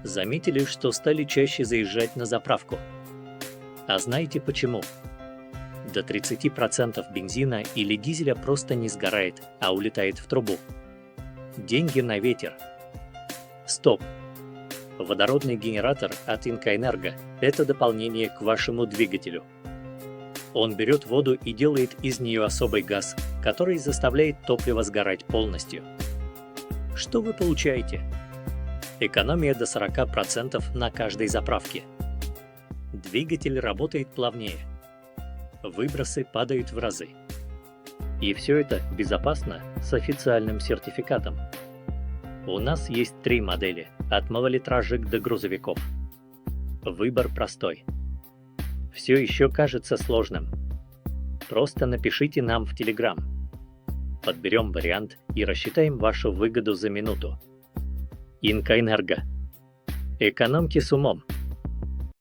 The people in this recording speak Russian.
Заметили, что стали чаще заезжать на заправку. А знаете почему? До 30% бензина или дизеля просто не сгорает, а улетает в трубу. Деньги на ветер. Стоп! Водородный генератор от Инкоэнерго – это дополнение к вашему двигателю. Он берет воду и делает из нее особый газ, который заставляет топливо сгорать полностью. Что вы получаете? Экономия до 40% на каждой заправке. Двигатель работает плавнее. Выбросы падают в разы. И все это безопасно с официальным сертификатом. У нас есть 3 модели, от малолитражек до грузовиков. Выбор простой. Все еще кажется сложным. Просто напишите нам в Telegram. Подберем вариант и рассчитаем вашу выгоду за минуту. Инкоэнерго. Экономьте с умом.